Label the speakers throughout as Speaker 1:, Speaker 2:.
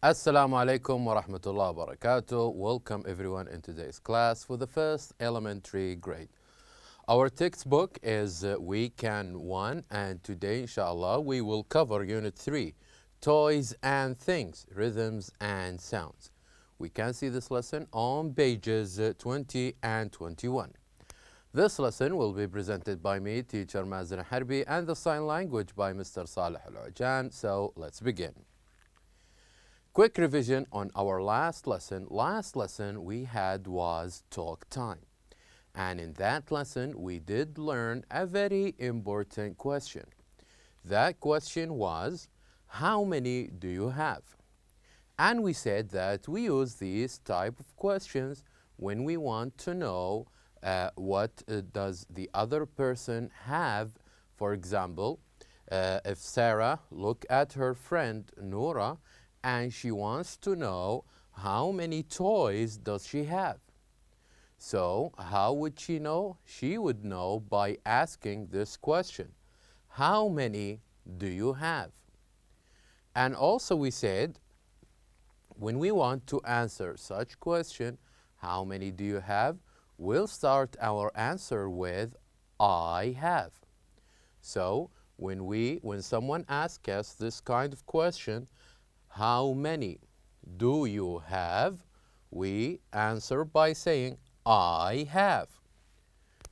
Speaker 1: Assalamu alaikum wa rahmatullahi wa barakatuh. Welcome everyone in today's class for the first elementary grade. Our textbook is Weekend 1 and today inshallah we will cover Unit 3, Toys and Things, Rhythms and Sounds. We can see this lesson on pages 20 and 21. This lesson will be presented by me, teacher Mazen Harbi, and the sign language by Mr. Saleh Al-Ujan. So let's begin. Quick revision on our last lesson. Last lesson we had was talk time. And in that lesson, we did learn a very important question. That question was, how many do you have? And we said that we use these type of questions when we want to know what does the other person have. For example, if Sarah look at her friend Noura, and she wants to know how many toys does she have. So how would she know? She would know by asking this question. How many do you have? And also we said, when we want to answer such question, how many do you have? We'll start our answer with I have. So when someone asks us this kind of question, how many do you have? We answer by saying, I have.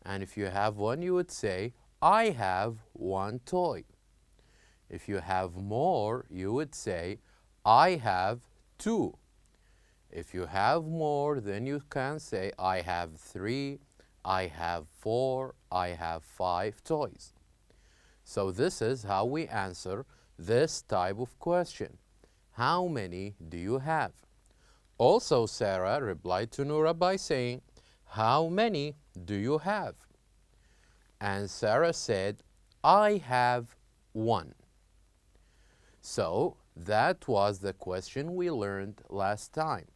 Speaker 1: And if you have one, you would say, I have one toy. If you have more, you would say, I have two. If you have more, then you can say, I have three, I have four, I have five toys. So this is how we answer this type of question. How many do you have? Also, Sarah replied to Noura by saying, how many do you have? And Sarah said, I have one. So that was the question we learned last time.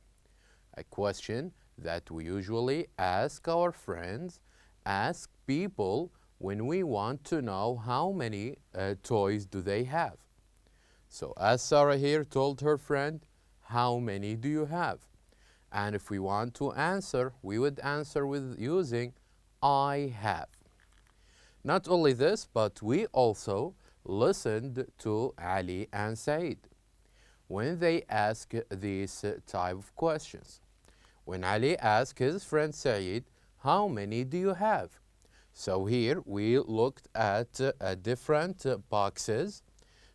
Speaker 1: A question that we usually ask our friends, ask people when we want to know how many toys do they have. So as Sarah here told her friend, how many do you have? And if we want to answer, we would answer with using I have. Not only this, but we also listened to Ali and Said when they asked these type of questions. When Ali asked his friend Said, how many do you have? So here we looked at different boxes.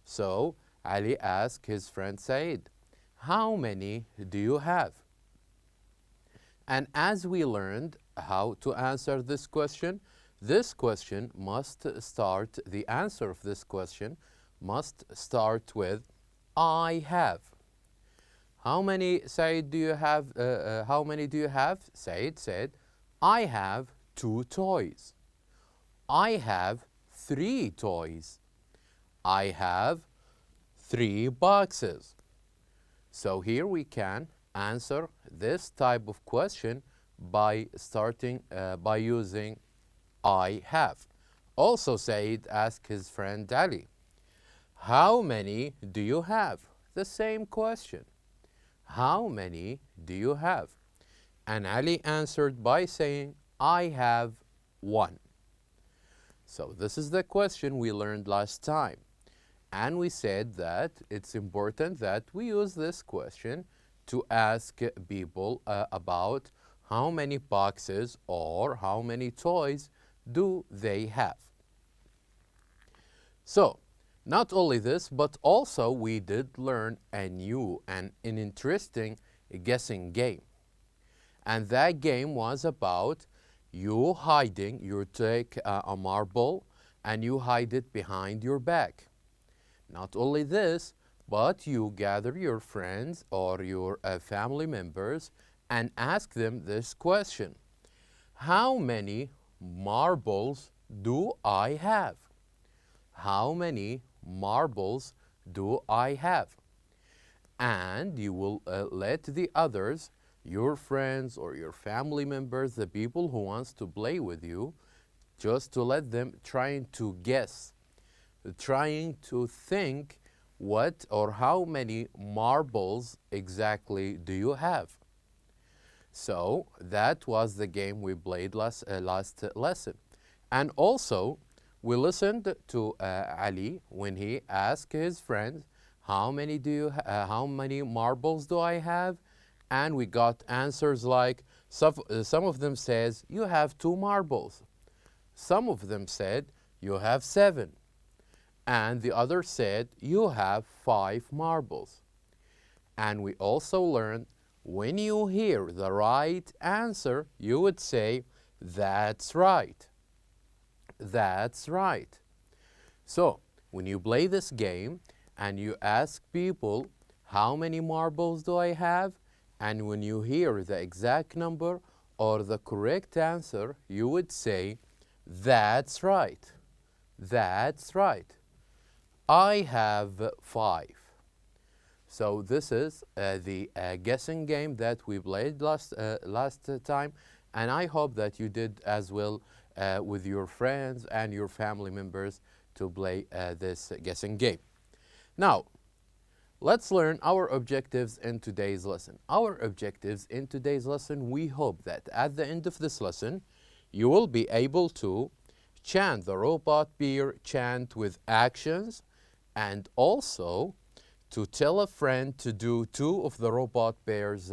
Speaker 1: So Ali asked his friend Said, how many do you have? And as we learned how to answer this question must start, the answer of this question must start with I have. How many, Said, do you have? How many do you have? Said said, I have two toys. I have three toys. I have three boxes. So here we can answer this type of question by using I have. Also Said asked his friend Ali, how many do you have? The same question. How many do you have? And Ali answered by saying, I have one. So this is the question we learned last time. And we said that it's important that we use this question to ask people about how many boxes or how many toys do they have. So, not only this, but also we did learn a new and an interesting guessing game. And that game was about you take a marble and you hide it behind your back. Not only this, but you gather your friends or your family members and ask them this question. How many marbles do I have? How many marbles do I have? And you will let the others, your friends or your family members, the people who wants to play with you, just to let them trying to guess, trying to think what or how many marbles exactly do you have? So that was the game we played last lesson. And also, we listened to Ali when he asked his friends, how many marbles do I have? And we got answers like, some of them says, you have 2 marbles. Some of them said, you have 7. And the other said, you have 5 marbles. And we also learned, when you hear the right answer, you would say, that's right. That's right. So, when you play this game and you ask people, how many marbles do I have? And when you hear the exact number or the correct answer, you would say, that's right. That's right. I have 5. So this is the guessing game that we played last time, and I hope that you did as well with your friends and your family members to play this guessing game. Now, let's learn our objectives in today's lesson. Our objectives in today's lesson, we hope that at the end of this lesson, you will be able to chant the robot bear chant with actions, and also to tell a friend to do 2 of the robot bear's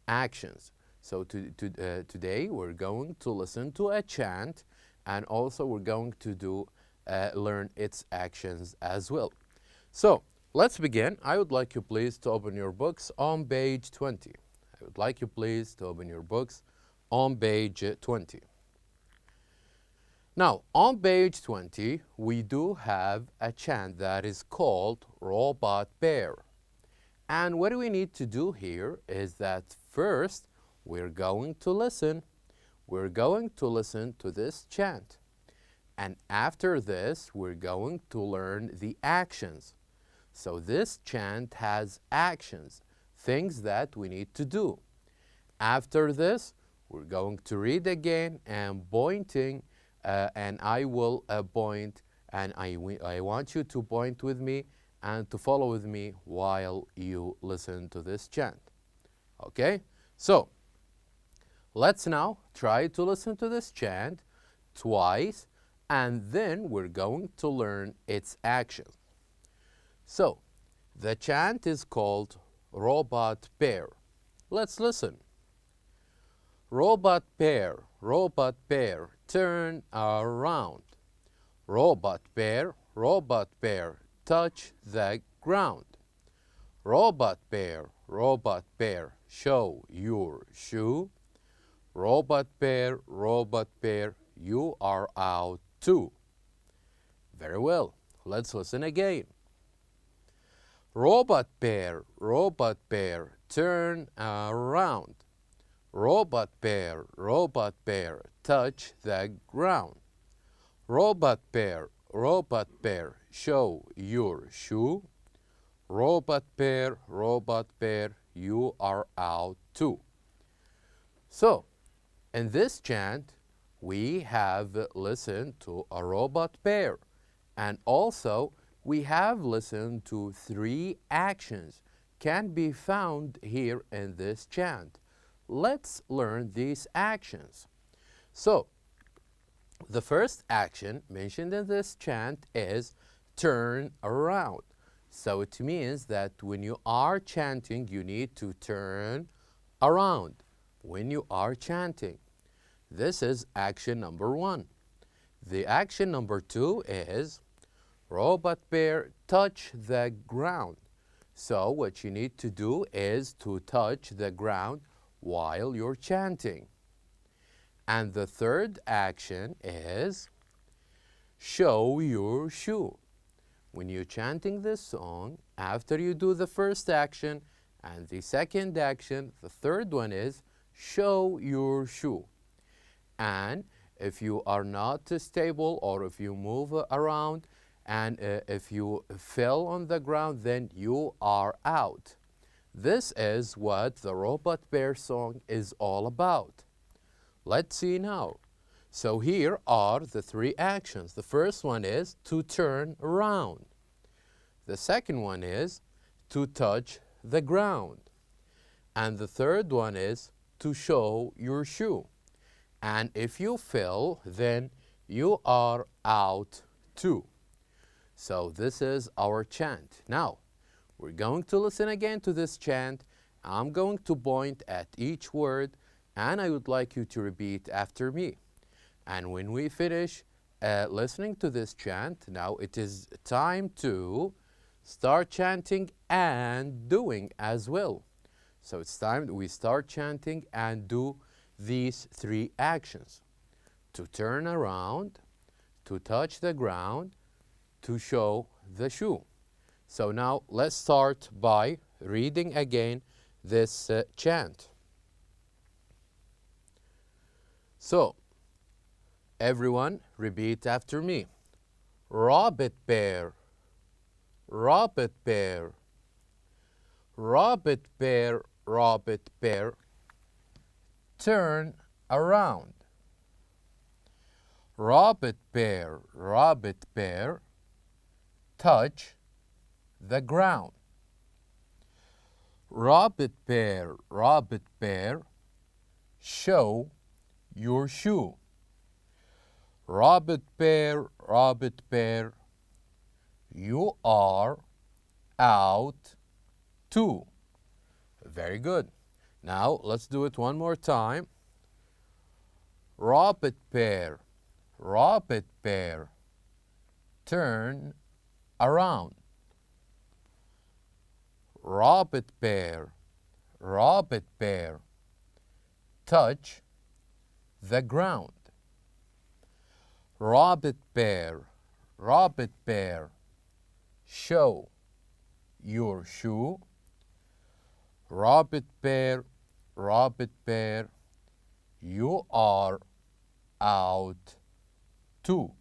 Speaker 1: actions. So today we're going to listen to a chant, and also we're going to learn its actions as well. So let's begin. I would like you please to open your books on page 20. I would like you please to open your books on page 20. Now, on page 20, we do have a chant that is called Robot Bear. And what we need to do here is that first, we're going to listen. We're going to listen to this chant. And after this, we're going to learn the actions. So this chant has actions, things that we need to do. After this, we're going to read again and pointing, and I will point, and I want you to point with me and to follow with me while you listen to this chant. Okay? So, let's now try to listen to this chant twice, and then we're going to learn its actions. So, the chant is called Robot Bear. Let's listen. Robot bear, turn around. Robot bear, touch the ground. Robot bear, show your shoe. Robot bear, you are out too. Very well. Let's listen again. Robot bear, turn around. Robot bear, touch the ground. Robot bear, show your shoe. Robot bear, you are out too. So, in this chant, we have listened to a robot bear, and also we have listened to 3 actions can be found here in this chant. Let's learn these actions. So, the first action mentioned in this chant is turn around. So it means that when you are chanting, you need to turn around when you are chanting. This is action number 1. The action number 2 is Robot bear, touch the ground. So what you need to do is to touch the ground while you're chanting. And the third action is show your shoe. When you're chanting this song, after you do the first action and the second action, the third one is show your shoe. And if you are not stable, or if you move around, and if you fell on the ground, then you are out. This is what the Robot Bear song is all about. Let's see now. So here are the 3 actions. The first one is to turn around. The second one is to touch the ground. And the third one is to show your shoe. And if you fail, then you are out too. So this is our chant. Now, we're going to listen again to this chant. I'm going to point at each word, and I would like you to repeat after me. And when we finish listening to this chant, now it is time to start chanting and doing as well. So it's time we start chanting and do these three actions: to turn around, to touch the ground, to show the shoe. So now let's start by reading again this chant. So everyone repeat after me. Rabbit bear, rabbit bear, rabbit bear, rabbit bear, turn around. Rabbit bear, touch the ground. Rabbit bear, show your shoe. Rabbit bear, you are out too. Very good. Now let's do it one more time. Rabbit bear, turn around. Rabbit bear, touch the ground. Rabbit bear, show your shoe. Rabbit bear, you are out too.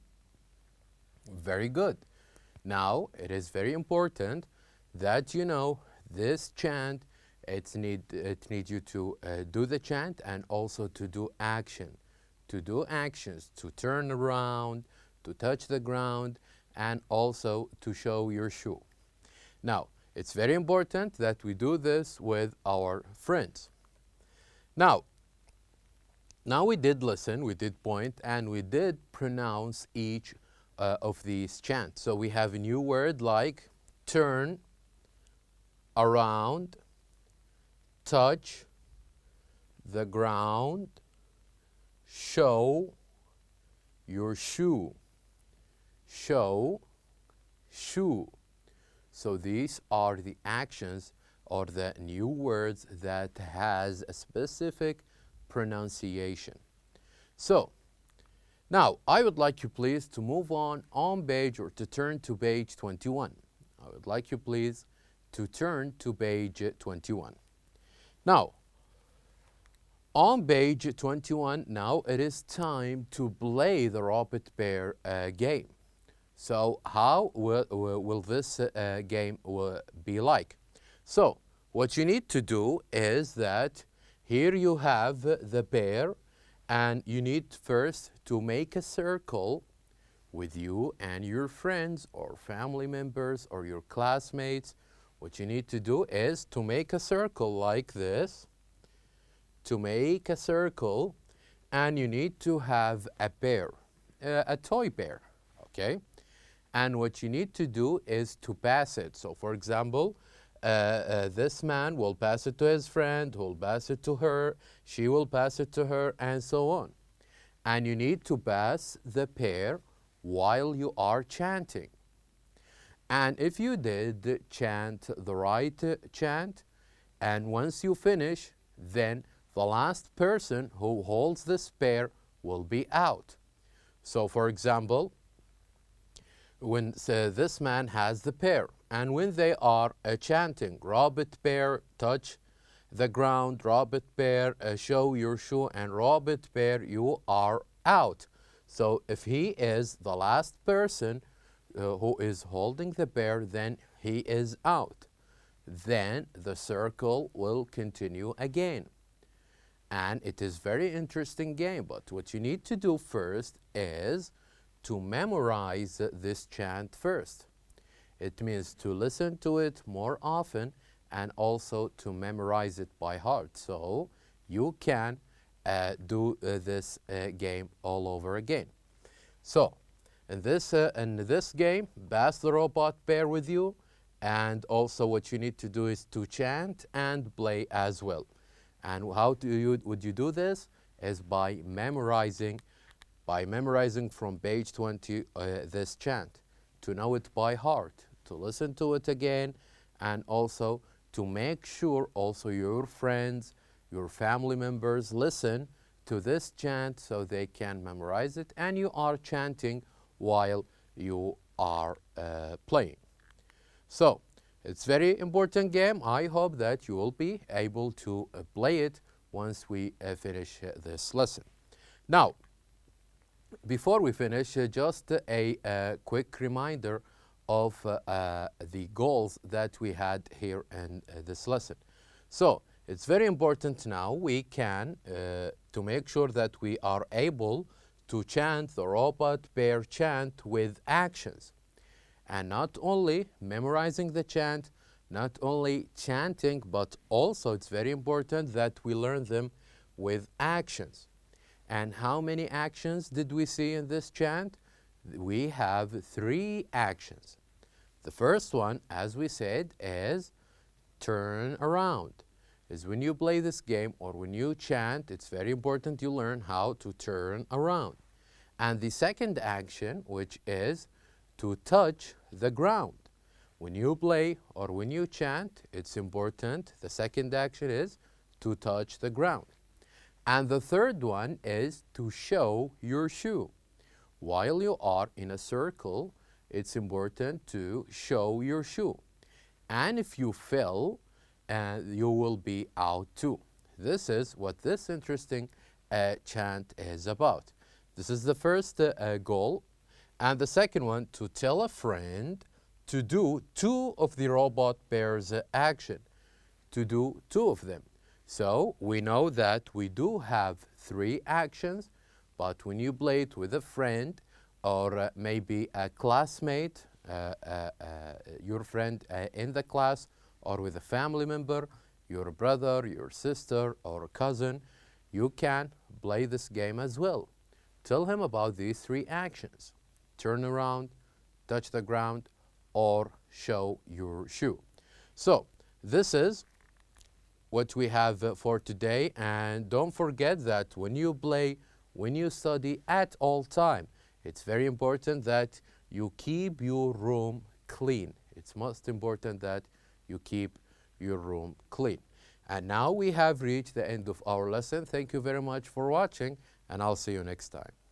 Speaker 1: Very good. Now it is very important that you know this chant. It needs you to do the chant and also to do action. To do actions, to turn around, to touch the ground, and also to show your shoe. Now, it's very important that we do this with our friends. Now we did listen, we did point, and we did pronounce each of these chants. So we have a new word like turn, around, touch the ground, show your shoe. Show, shoe. So these are the actions or the new words that has a specific pronunciation. So now I would like you please to move on page or to turn to page 21. I would like you please to turn to page 21. Now on page 21, now it is time to play the Rabbit Bear game. So how will this game be like? So what you need to do is that here you have the bear, and you need first to make a circle with you and your friends or family members or your classmates. What you need to do is to make a circle like this, to make a circle, and you need to have a bear, a toy bear, okay? And what you need to do is to pass it. So for example, this man will pass it to his friend, who will pass it to her, she will pass it to her, and so on. And you need to pass the pear while you are chanting. And if you did chant the right chant, and once you finish, then the last person who holds this pear will be out. So for example, when this man has the pear, and when they are chanting, Rabbit bear, touch the ground, Rabbit bear, show your shoe, and Rabbit bear, you are out. So if he is the last person who is holding the bear, then he is out. Then the circle will continue again. And it is very interesting game, but what you need to do first is to memorize this chant first. It means to listen to it more often and also to memorize it by heart. So you can do this game all over again. So in this game, Bass the robot bear with you, and also what you need to do is to chant and play as well. And how would you do this? Is by memorizing from page 20 this chant, to know it by heart, to listen to it again, and also to make sure also your friends, your family members listen to this chant so they can memorize it, and you are chanting while you are playing. So it's very important game. I hope that you will be able to play it once we finish this lesson. Now, before we finish, just a quick reminder of the goals that we had here in this lesson. So it's very important now we can, to make sure that we are able to chant the robot bear chant with actions. And not only memorizing the chant, not only chanting, but also it's very important that we learn them with actions. And how many actions did we see in this chant? We have 3 actions. The first one, as we said, is turn around. Is when you play this game or when you chant, it's very important you learn how to turn around. And the second action, which is to touch the ground. When you play or when you chant, it's important. The second action is to touch the ground. And the third one is to show your shoe. While you are in a circle, it's important to show your shoe. And if you fell, you will be out too. This is what this interesting chant is about. This is the first goal. And the second one, to tell a friend to do 2 of the robot bear's action, to do 2 of them. So we know that we do have 3 actions, but when you play it with a friend or maybe a classmate, your friend in the class, or with a family member, your brother, your sister, or cousin, you can play this game as well. Tell him about these 3 actions: turn around, touch the ground, or show your shoe. So this is what we have for today. And don't forget that when you play, when you study, at all time, it's very important that you keep your room clean. It's most important that you keep your room clean. And now we have reached the end of our lesson. Thank you very much for watching, and I'll see you next time.